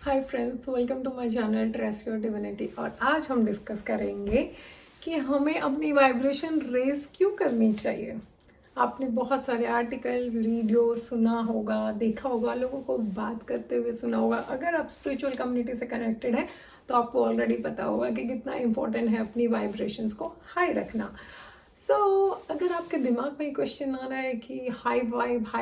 Hi friends, welcome to my channel trust your divinity. और आज हम डिस्कस करेंगे कि हमें अपनी वाइब्रेशन रेज क्यों करनी चाहिए। आपने बहुत सारे आर्टिकल वीडियो सुना होगा, देखा होगा, लोगों को बात करते हुए सुना होगा। अगर आप स्पिरिचुअल कम्युनिटी से कनेक्टेड हैं तो आपको ऑलरेडी पता होगा कि कितना इम्पोर्टेंट है अपनी वाइब्रेशंस को हाई रखना। अगर आपके दिमाग में क्वेश्चन आ रहा है कि हाई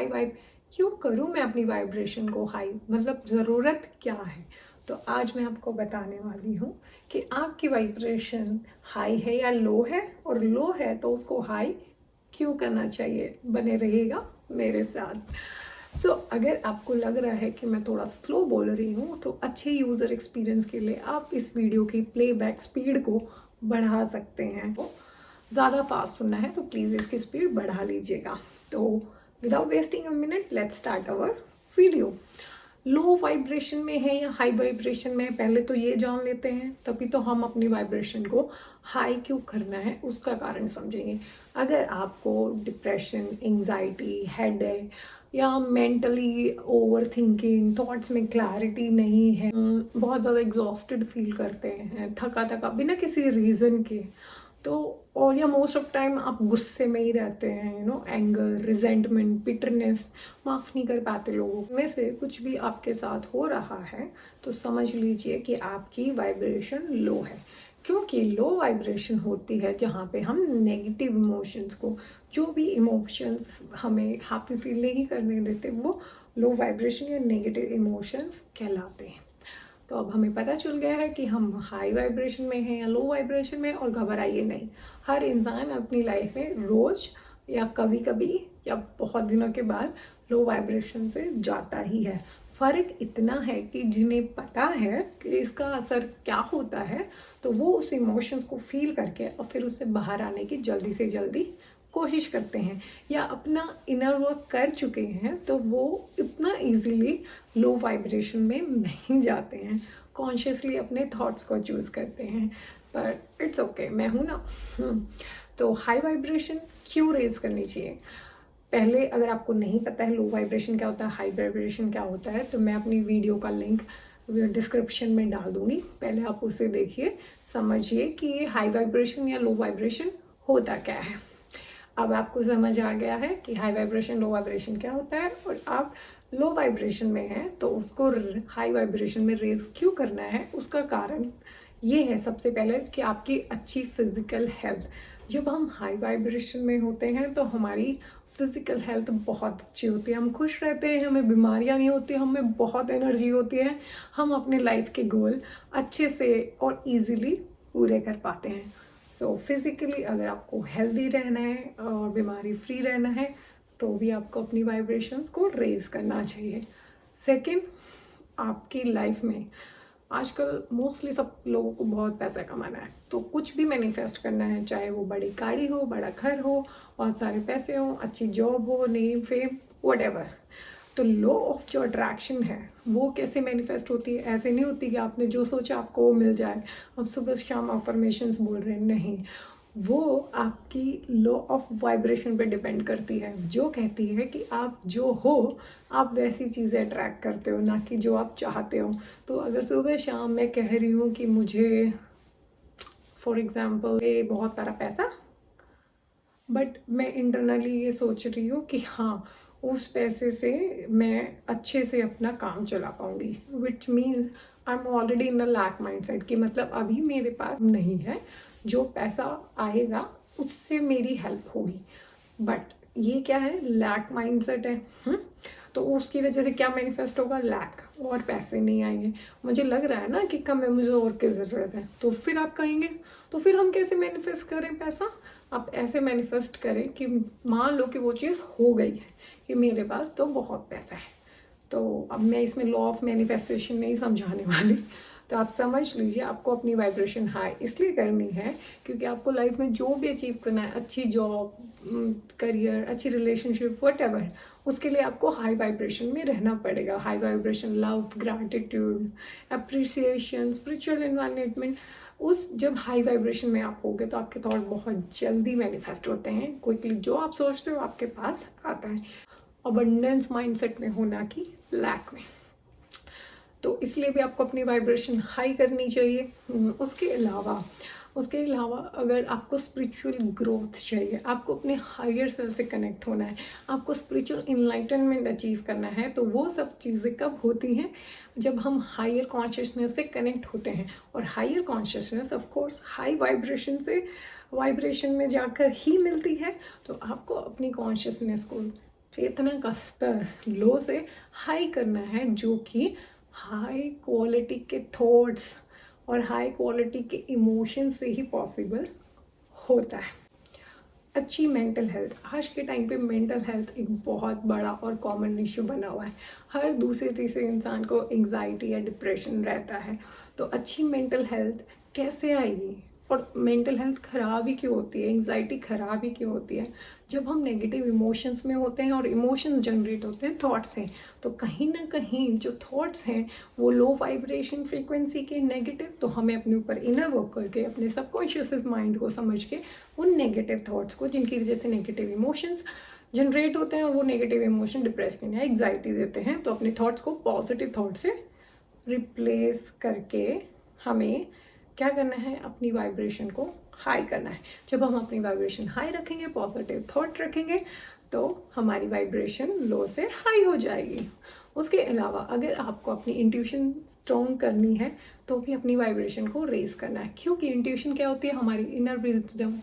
वाइब क्यों करूं मैं अपनी वाइब्रेशन को हाई, मतलब ज़रूरत क्या है, तो आज मैं आपको बताने वाली हूँ कि आपकी वाइब्रेशन हाई है या लो है, और लो है तो उसको हाई क्यों करना चाहिए। बने रहिएगा मेरे साथ। अगर आपको लग रहा है कि मैं थोड़ा स्लो बोल रही हूँ तो अच्छे यूज़र एक्सपीरियंस के लिए आप इस वीडियो की प्लेबैक स्पीड को बढ़ा सकते हैं। तो ज़्यादा फास्ट सुनना है तो प्लीज़ इसकी स्पीड बढ़ा लीजिएगा। तो without wasting a minute let's start our video. Low vibration में है या हाई वाइब्रेशन में है, पहले तो ये जान लेते हैं, तभी तो हम अपनी वाइब्रेशन को हाई क्यों करना है उसका कारण समझेंगे। अगर आपको डिप्रेशन, एंजाइटी, हेडेक या मेंटली ओवर थिंकिंग, थॉट्स में क्लैरिटी नहीं है, बहुत ज़्यादा एग्जॉस्टेड फील करते हैं, थका थका बिना किसी रीज़न के, तो और या मोस्ट ऑफ टाइम आप गुस्से में ही रहते हैं, एंगर, रिजेंटमेंट, बिटरनेस, माफ़ नहीं कर पाते लोगों में से कुछ भी आपके साथ हो रहा है, तो समझ लीजिए कि आपकी वाइब्रेशन लो है। क्योंकि लो वाइब्रेशन होती है जहाँ पे हम नेगेटिव इमोशंस को, जो भी इमोशंस हमें हैप्पी फील नहीं करने देते, वो लो वाइब्रेशन या नेगेटिव इमोशंस कहलाते हैं। तो अब हमें पता चल गया है कि हम हाई वाइब्रेशन में हैं या लो वाइब्रेशन में, और घबराइए नहीं। हर इंसान अपनी लाइफ में रोज या कभी कभी या बहुत दिनों के बाद लो वाइब्रेशन से जाता ही है। फ़र्क इतना है कि जिन्हें पता है कि इसका असर क्या होता है, तो वो उस इमोशंस को फील करके और फिर उससे बाहर आने की जल्दी से जल्दी कोशिश करते हैं, या अपना इनर वर्क कर चुके हैं तो वो इतना इजीली लो वाइब्रेशन में नहीं जाते हैं, कॉन्शियसली अपने थॉट्स को चूज़ करते हैं। पर इट्स ओके, मैं हूँ ना। तो हाई वाइब्रेशन क्यों रेज करनी चाहिए। पहले अगर आपको नहीं पता है लो वाइब्रेशन क्या होता है, हाई वाइब्रेशन क्या होता है, तो मैं अपनी वीडियो का लिंक डिस्क्रिप्शन में डाल दूँगी। पहले आप उसे देखिए, समझिए कि ये हाई वाइब्रेशन या लो वाइब्रेशन होता क्या है। अब आपको समझ आ गया है कि हाई वाइब्रेशन, लो वाइब्रेशन क्या होता है, और आप लो वाइब्रेशन में हैं तो उसको हाई वाइब्रेशन में रेज क्यों करना है, उसका कारण ये है सबसे पहले कि आपकी अच्छी फिजिकल हेल्थ। जब हम हाई वाइब्रेशन में होते हैं तो हमारी फिजिकल हेल्थ बहुत अच्छी होती है, हम खुश रहते हैं, हमें बीमारियां नहीं होती, हमें बहुत एनर्जी होती है, हम अपने लाइफ के गोल अच्छे से और इजीली पूरे कर पाते हैं। फिज़िकली अगर आपको हेल्दी रहना है और बीमारी फ्री रहना है तो भी आपको अपनी वाइब्रेशंस को रेज करना चाहिए। सेकंड, आपकी लाइफ में आजकल मोस्टली सब लोगों को बहुत पैसा कमाना है, तो कुछ भी मैनिफेस्ट करना है, चाहे वो बड़ी गाड़ी हो, बड़ा घर हो, बहुत सारे पैसे हो, अच्छी जॉब हो, नेम, फेम, व्हाटएवर। तो लॉ ऑफ जो अट्रैक्शन है वो कैसे मैनिफेस्ट होती है। ऐसे नहीं होती कि आपने जो सोचा आपको वो मिल जाए, आप सुबह शाम अफर्मेशंस बोल रहे हैं, नहीं। वो आपकी लॉ ऑफ वाइब्रेशन पे डिपेंड करती है, जो कहती है कि आप जो हो आप वैसी चीज़ें अट्रैक्ट करते हो, ना कि जो आप चाहते हो। तो अगर सुबह शाम मैं कह रही हूँ कि मुझे फॉर एग्जाम्पल ये बहुत सारा पैसा, बट मैं इंटरनली ये सोच रही हूँ कि हाँ, उस पैसे से मैं अच्छे से अपना काम चला पाऊँगी, which means I am already in a lack mindset, कि मतलब अभी मेरे पास नहीं है, जो पैसा आएगा उससे मेरी हेल्प होगी। बट ये क्या है, लैक माइंड सेट है। तो उसकी वजह से क्या मैनिफेस्ट होगा, लैक, और पैसे नहीं आएंगे। मुझे लग रहा है ना कि कम है, मुझे और की ज़रूरत है, तो फिर आप कहेंगे तो फिर हम कैसे मैनिफेस्ट करें पैसा। आप ऐसे मैनिफेस्ट करें कि मान लो कि वो चीज़ हो गई है, कि मेरे पास तो बहुत पैसा है। तो अब मैं इसमें लॉ ऑफ मैनिफेस्टेशन नहीं समझाने वाली, तो आप समझ लीजिए आपको अपनी वाइब्रेशन हाई इसलिए करनी है क्योंकि आपको लाइफ में जो भी अचीव करना है, अच्छी जॉब, करियर, अच्छी रिलेशनशिप, व्हाटएवर, उसके लिए आपको हाई वाइब्रेशन में रहना पड़ेगा। High vibration, love, gratitude, appreciation, spiritual environment, उस जब हाई वाइब्रेशन में आप होगे तो आपके थॉट बहुत जल्दी मैनिफेस्ट होते हैं, क्विकली जो आप सोचते हो आपके पास आता है। अबंडेंस माइंडसेट में होना कि लैक में। तो इसलिए भी आपको अपनी वाइब्रेशन हाई करनी चाहिए। उसके अलावा अगर आपको स्पिरिचुअल ग्रोथ चाहिए, आपको अपने हायर सेल्फ से कनेक्ट होना है, आपको स्पिरिचुअल इनलाइटनमेंट अचीव करना है, तो वो सब चीज़ें कब होती हैं? जब हम हायर कॉन्शियसनेस से कनेक्ट होते हैं। और higher consciousness of course high vibration में जाकर ही मिलती है। तो आपको अपनी कॉन्शियसनेस को, चेतना का स्तर लो से हाई करना है, जो कि हाई क्वालिटी के थॉट्स और हाई क्वालिटी के इमोशन से ही पॉसिबल होता है। अच्छी मेंटल हेल्थ, आज के टाइम पे मेंटल हेल्थ एक बहुत बड़ा और कॉमन इशू बना हुआ है। हर दूसरे तीसरे इंसान को एंग्जाइटी या डिप्रेशन रहता है। तो अच्छी मेंटल हेल्थ कैसे आएगी? और मेंटल हेल्थ ख़राब ही क्यों होती है, एंग्जाइटी ख़राब ही क्यों होती है? जब हम नेगेटिव इमोशंस में होते हैं, और इमोशंस जनरेट होते हैं थॉट्स से। तो कहीं ना कहीं जो थॉट्स हैं वो लो वाइब्रेशन फ्रीक्वेंसी के नेगेटिव, तो हमें अपने ऊपर इनर वर्क करके अपने सबकॉन्शियस माइंड को समझ के उन नेगेटिव थॉट्स को, जिनकी वजह से नेगेटिव इमोशंस जनरेट होते हैं, और वो नेगेटिव इमोशन डिप्रेशन या एग्जाइटी देते हैं, तो अपने थॉट्स को पॉजिटिव थॉट से रिप्लेस करके हमें क्या करना है? अपनी वाइब्रेशन को हाई करना है। जब हम अपनी वाइब्रेशन हाई रखेंगे, पॉजिटिव थॉट रखेंगे, तो हमारी वाइब्रेशन लो से हाई हो जाएगी। उसके अलावा अगर आपको अपनी इंट्यूशन स्ट्रॉन्ग करनी है, तो भी अपनी वाइब्रेशन को रेज करना है। क्योंकि इंट्यूशन क्या होती है? हमारी inner wisdom,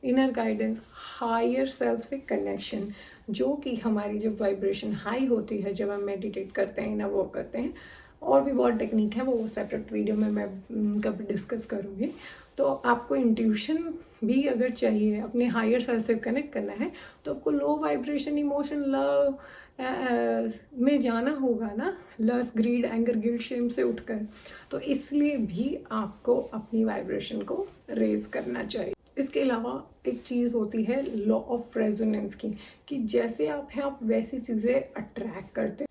inner guidance, higher self से कनेक्शन, जो कि हमारी जब वाइब्रेशन हाई होती है, जब हम मेडिटेट करते हैं, इनर वर्क करते हैं, और भी बहुत टेक्निक है, वो सेपरेट वीडियो में मैं कभी डिस्कस करूँगी। तो आपको इंट्यूशन भी अगर चाहिए, अपने हायर सेल्फ से कनेक्ट करना है, तो आपको लो वाइब्रेशन इमोशन लव में जाना होगा ना, lust, greed, anger, guilt, shame से उठकर। तो इसलिए भी आपको अपनी वाइब्रेशन को रेज करना चाहिए। इसके अलावा एक चीज़ होती है लॉ ऑफ रेजोनेंस की, कि जैसे आप हैं आप वैसी चीज़ें अट्रैक्ट करते हैं।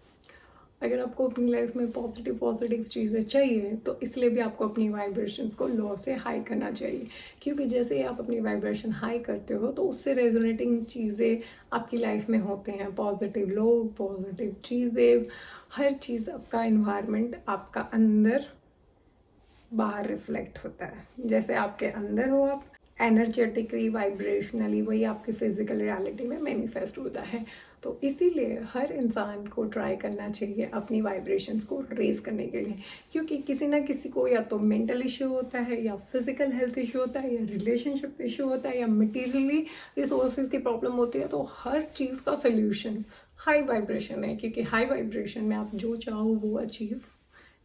अगर आपको अपनी लाइफ में पॉजिटिव चीज़ें चाहिए, तो इसलिए भी आपको अपनी वाइब्रेशंस को लो से हाई करना चाहिए। क्योंकि जैसे ही आप अपनी वाइब्रेशन हाई करते हो, तो उससे रेजोनेटिंग चीज़ें आपकी लाइफ में होते हैं। पॉजिटिव लोग, पॉजिटिव चीज़ें, हर चीज़, आपका इन्वायरमेंट आपका अंदर बाहर रिफ्लेक्ट होता है। जैसे आपके अंदर हो आप एनर्जेटिकली, वाइब्रेशनली, वही आपकी फिजिकल रियलिटी में मैनिफेस्ट होता है। तो इसीलिए हर इंसान को ट्राई करना चाहिए अपनी वाइब्रेशंस को रेज करने के लिए। क्योंकि किसी ना किसी को या तो मेंटल इश्यू होता है, या फिजिकल हेल्थ इश्यू होता है, या रिलेशनशिप इश्यू होता है, या मटीरियली रिसोर्सेज की प्रॉब्लम होती है। तो हर चीज़ का सोल्यूशन हाई वाइब्रेशन है। क्योंकि हाई वाइब्रेशन में आप जो चाहो वो अचीव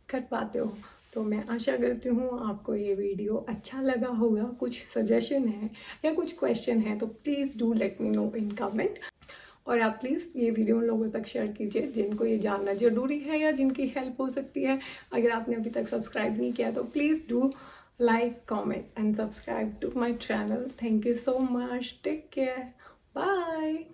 कर पाते हो। तो मैं आशा करती हूँ आपको ये वीडियो अच्छा लगा होगा। कुछ सजेशन है या कुछ क्वेश्चन है तो please do let me know in comment. और आप प्लीज़ ये वीडियो उन लोगों तक शेयर कीजिए जिनको ये जानना ज़रूरी है या जिनकी हेल्प हो सकती है। अगर आपने अभी तक सब्सक्राइब नहीं किया तो please do like, comment and subscribe to my channel. Thank you so much, take care, bye.